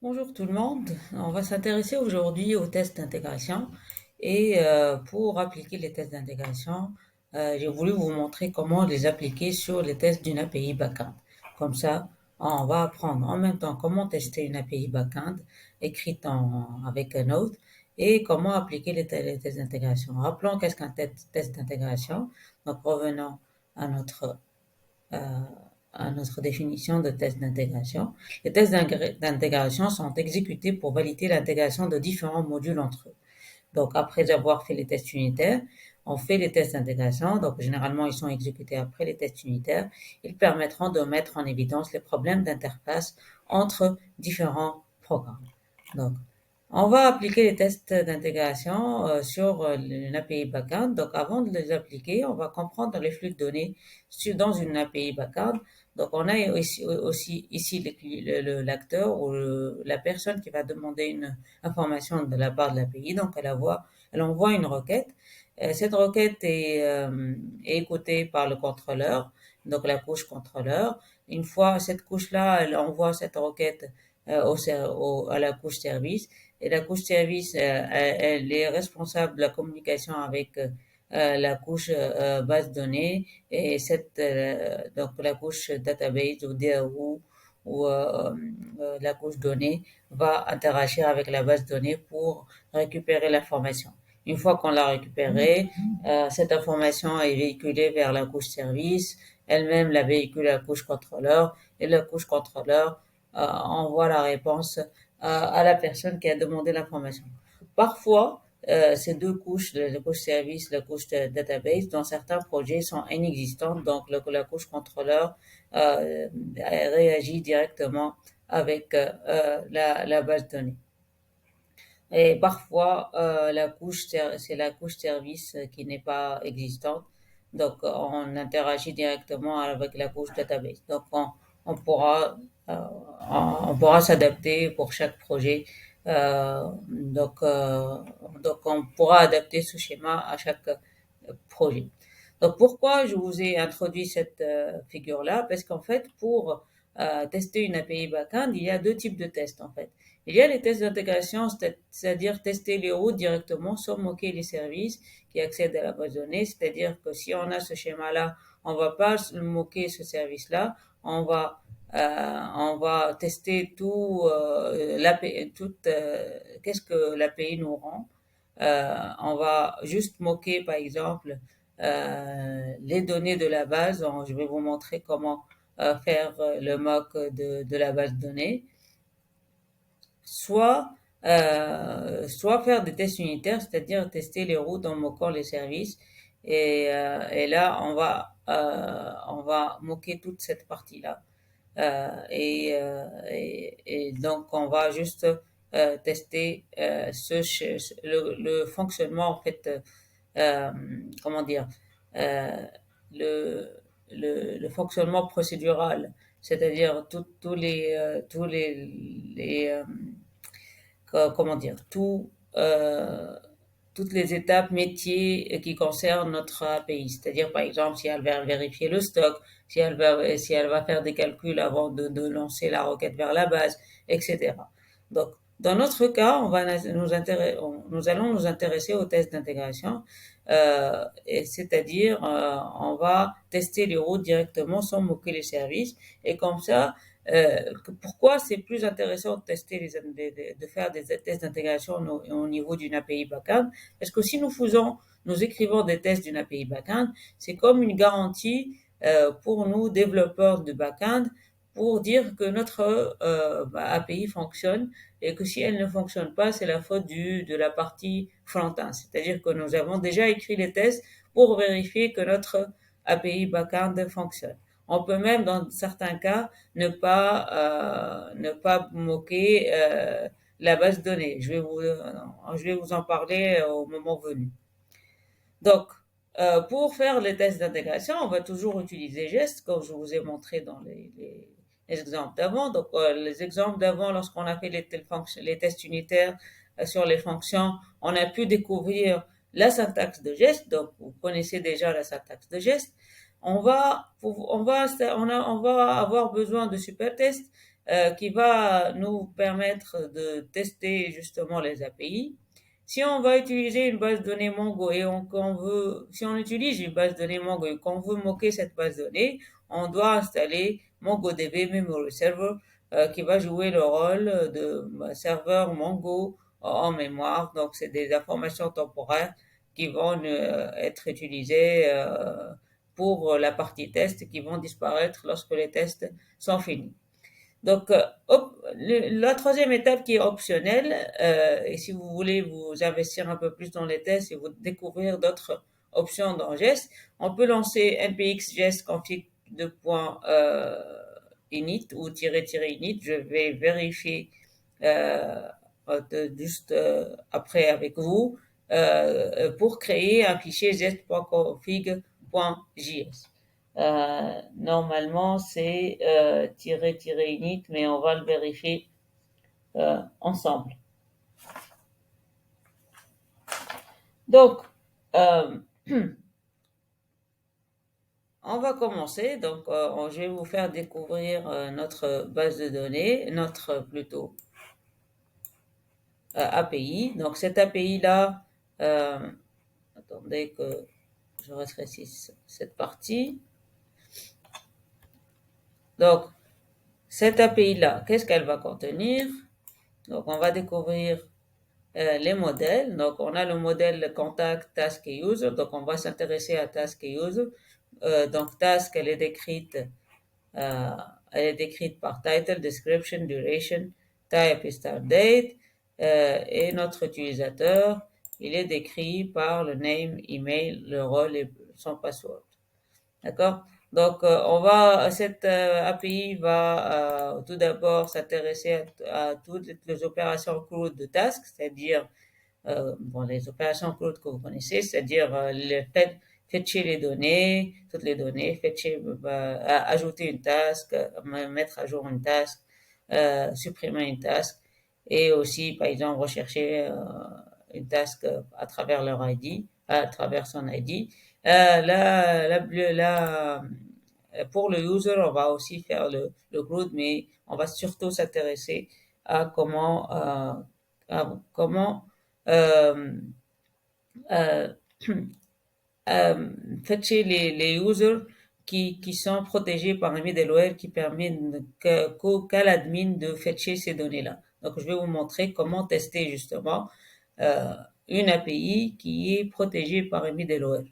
Bonjour tout le monde. On va s'intéresser aujourd'hui aux tests d'intégration et pour appliquer les tests d'intégration, j'ai voulu vous montrer comment les appliquer sur les tests d'une API backend. Comme ça, on va apprendre en même temps comment tester une API backend écrite avec un Node et comment appliquer les tests d'intégration. Rappelons qu'est-ce qu'un test d'intégration. Donc revenons à euh, à notre définition de test d'intégration. Les tests d'intégration sont exécutés pour valider l'intégration de différents modules entre eux. Donc, après avoir fait les tests unitaires, on fait les tests d'intégration. Donc, généralement, ils sont exécutés après les tests unitaires. Ils permettront de mettre en évidence les problèmes d'interface entre différents programmes. Donc, on va appliquer les tests d'intégration sur une API backend. Donc, avant de les appliquer, on va comprendre les flux de données dans une API backend. Donc, on a aussi ici l'acteur ou la personne qui va demander une information de la part de l'API. Donc, elle envoie une requête. Cette requête est écoutée par le contrôleur, donc la couche contrôleur. Une fois cette couche-là, elle envoie cette requête à la couche service. Et la couche service, elle est responsable de la communication avec la couche base de données et donc la couche database ou DAO ou la couche données va interagir avec la base de données pour récupérer l'information. Une fois qu'on l'a récupérée, cette information est véhiculée vers la couche service, elle-même la véhicule à la couche contrôleur et la couche contrôleur envoie la réponse à la personne qui a demandé l'information. Parfois, ces deux couches, la couche service, la couche database, dans certains projets sont inexistantes, donc la couche contrôleur réagit directement avec la base de données. Et parfois, c'est la couche service qui n'est pas existante. Donc, on interagit directement avec la couche database. Donc, on pourra, euh, on pourra s'adapter pour chaque projet. Donc, on pourra adapter ce schéma à chaque projet. Donc, pourquoi je vous ai introduit cette figure-là? Parce qu'en fait, pour tester une API backend, il y a deux types de tests, en fait. Il y a les tests d'intégration, c'est-à-dire tester les routes directement sans moquer les services qui accèdent à la base de données. C'est-à-dire que si on a ce schéma-là, on va pas moquer ce service-là, on va tester qu'est-ce que l'API nous rend. On va juste moquer, par exemple, les données de la base. Je vais vous montrer comment faire le mock de la base de données soit, soit faire des tests unitaires, c'est-à-dire tester les routes en moquant les services. Et là, on va moquer toute cette partie-là. Et donc, on va juste tester le fonctionnement, en fait, euh, comment dire, euh, le, le fonctionnement procédural, c'est-à-dire comment dire, toutes les étapes métiers qui concernent notre API. C'est-à-dire, par exemple, si elle va vérifier le stock, si elle va faire des calculs avant de lancer la requête vers la base, etc. Donc, dans notre cas, nous allons nous intéresser aux tests d'intégration, c'est-à-dire, on va tester les routes directement sans moquer les services, et comme ça, pourquoi c'est plus intéressant de de faire des tests d'intégration au niveau d'une API backend? Parce que si nous écrivons des tests d'une API backend, c'est comme une garantie pour nous développeurs de backend pour dire que notre API fonctionne et que si elle ne fonctionne pas, c'est la faute de la partie front-end. C'est-à-dire que nous avons déjà écrit les tests pour vérifier que notre API backend fonctionne. On peut même, dans certains cas, ne pas moquer la base de données. Je vais vous en parler au moment venu. Donc, pour faire les tests d'intégration, on va toujours utiliser gestes, comme je vous ai montré dans les exemples d'avant. Donc, les exemples d'avant, lorsqu'on a fait les tests unitaires sur les fonctions, on a pu découvrir la syntaxe de geste. Donc, vous connaissez déjà la syntaxe de geste. on va avoir besoin de super tests qui va nous permettre de tester justement les API. Si on va utiliser une base de données Mongo si on utilise une base de données Mongo et qu'on veut moquer cette base de données, on doit installer MongoDB Memory Server qui va jouer le rôle de serveur Mongo en mémoire. Donc, c'est des informations temporaires qui vont être utilisées pour la partie test qui vont disparaître lorsque les tests sont finis. Donc, la troisième étape qui est optionnelle, et si vous voulez vous investir un peu plus dans les tests et vous découvrir d'autres options dans Jest, on peut lancer npx jest config init ou -init. Je vais vérifier juste après avec vous pour créer un fichier jest.config.js. Normalement, c'est -init, mais on va le vérifier ensemble. Donc, on va commencer. Donc, je vais vous faire découvrir notre base de données, notre plutôt API. Donc, cette API-là, attendez que je rétrécisse cette partie. Donc, cette API-là, qu'est-ce qu'elle va contenir? Donc, on va découvrir les modèles. Donc, on a le modèle contact, task et user. Donc, on va s'intéresser à task et user. Donc, task, elle est décrite par title, description, duration, type et start date. Et notre utilisateur, il est décrit par le name, email, le rôle et son password. D'accord? Donc, cette API va tout d'abord s'intéresser à toutes les opérations CRUD de task, c'est-à-dire les opérations CRUD que vous connaissez, c'est-à-dire fetcher les données, toutes les données, ajouter une task, mettre à jour une task, supprimer une task, et aussi, par exemple, rechercher une task à travers leur ID, à travers son ID. Pour le user, on va aussi faire le CRUD, mais on va surtout s'intéresser à comment euh, fetcher les users qui sont protégés par un middleware qui permet qu'à l'admin de fetcher ces données-là. Donc, je vais vous montrer comment tester justement une API qui est protégée par un middleware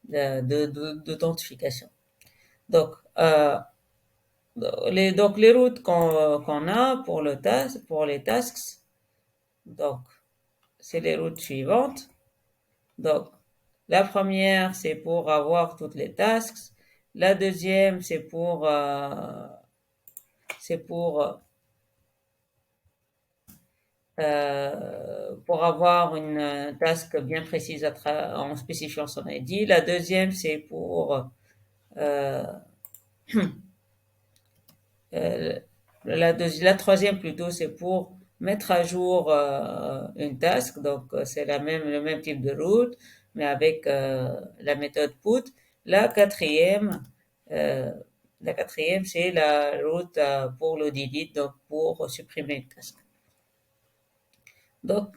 d'authentification. Donc, les routes qu'on a pour les tasks, donc, c'est les routes suivantes. Donc, la première, c'est pour avoir toutes les tasks. La deuxième, c'est pour avoir une task bien précise en spécifiant son ID. La deuxième, c'est pour la troisième plutôt, c'est pour mettre à jour une task. Donc, c'est le même type de route, mais avec la méthode put. La quatrième, c'est la route pour le delete, donc pour supprimer une task. Donc,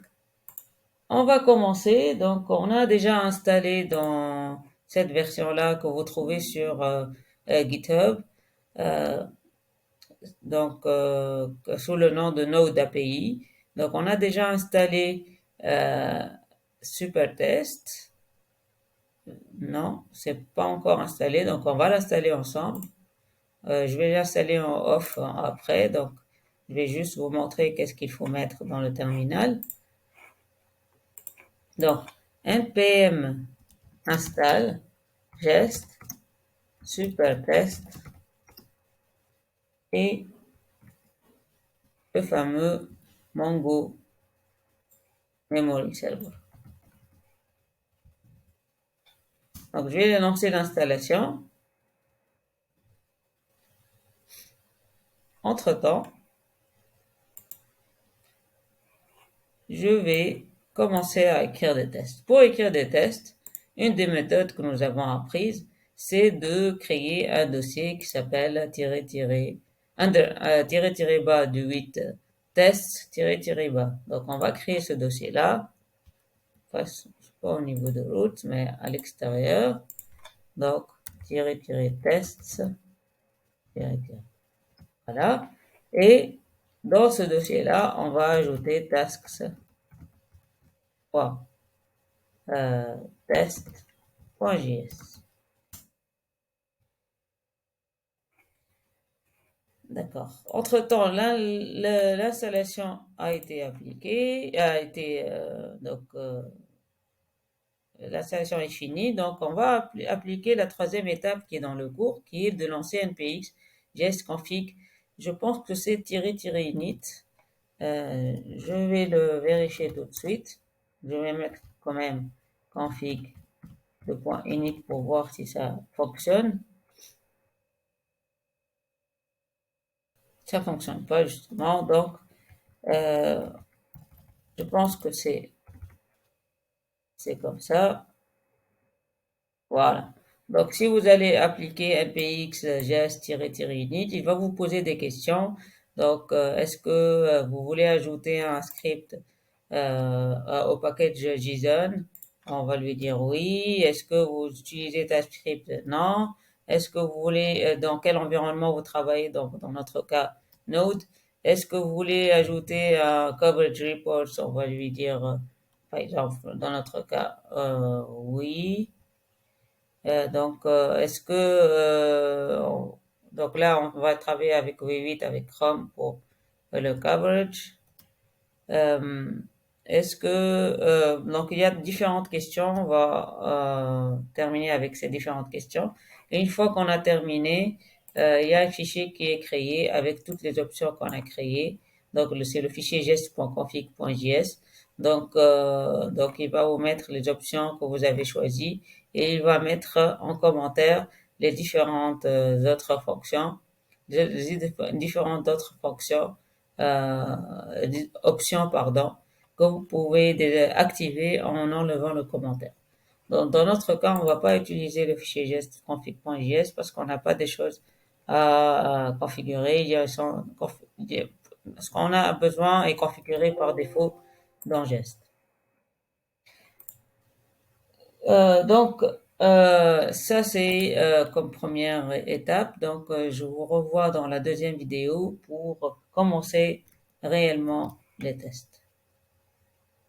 on va commencer. Donc, on a déjà installé dans cette version-là que vous trouvez sur GitHub. Donc sous le nom de Node API. Donc on a déjà installé Supertest. Non, c'est pas encore installé, donc on va l'installer ensemble. Je vais l'installer en off après, donc je vais juste vous montrer qu'est-ce qu'il faut mettre dans le terminal. Donc npm install jest supertest et le fameux Mongo Memory Server. Donc, je vais lancer l'installation. Entre-temps, je vais commencer à écrire des tests. Pour écrire des tests, une des méthodes que nous avons apprises, c'est de créer un dossier qui s'appelle tiret bas du 8 test bas. Donc, on va créer ce dossier-là, pas au niveau de route, mais à l'extérieur. Donc, tests, voilà. Et dans ce dossier-là, on va ajouter tasks euh, test.js. D'accord. Entre-temps, l'installation a été appliquée, l'installation est finie, donc on va appliquer la troisième étape qui est dans le cours, qui est de lancer npx config. Je pense que c'est --init. Je vais le vérifier tout de suite. Je vais mettre quand même config le point init pour voir si ça fonctionne. Ça fonctionne pas justement, donc euh, je pense que c'est comme ça. Voilà. Donc, si vous allez appliquer npx gest-init, il va vous poser des questions. Donc, est-ce que vous voulez ajouter un script au package JSON? On va lui dire oui. Est-ce que vous utilisez TypeScript? Non. Est-ce que vous voulez, dans quel environnement vous travaillez? Dans notre cas, Node. Est-ce que vous voulez ajouter un coverage report? On va lui dire, par exemple, dans notre cas, oui. Est-ce que donc là on va travailler avec V8 avec Chrome pour le coverage. Euh, Est-ce que donc il y a différentes questions. On va terminer avec ces différentes questions. Et une fois qu'on a terminé, il y a un fichier qui est créé avec toutes les options qu'on a créées. Donc c'est le fichier gest.config.js. Donc il va vous mettre les options que vous avez choisies et il va mettre en commentaire les différentes autres fonctions, les différentes autres fonctions, options, pardon, que vous pouvez activer en enlevant le commentaire. Donc, dans notre cas, on ne va pas utiliser le fichier gest config.js parce qu'on n'a pas des choses à configurer. Ce qu'on a besoin est configuré par défaut dans Jest. Donc, ça c'est comme première étape. Donc, je vous revois dans la deuxième vidéo pour commencer réellement les tests.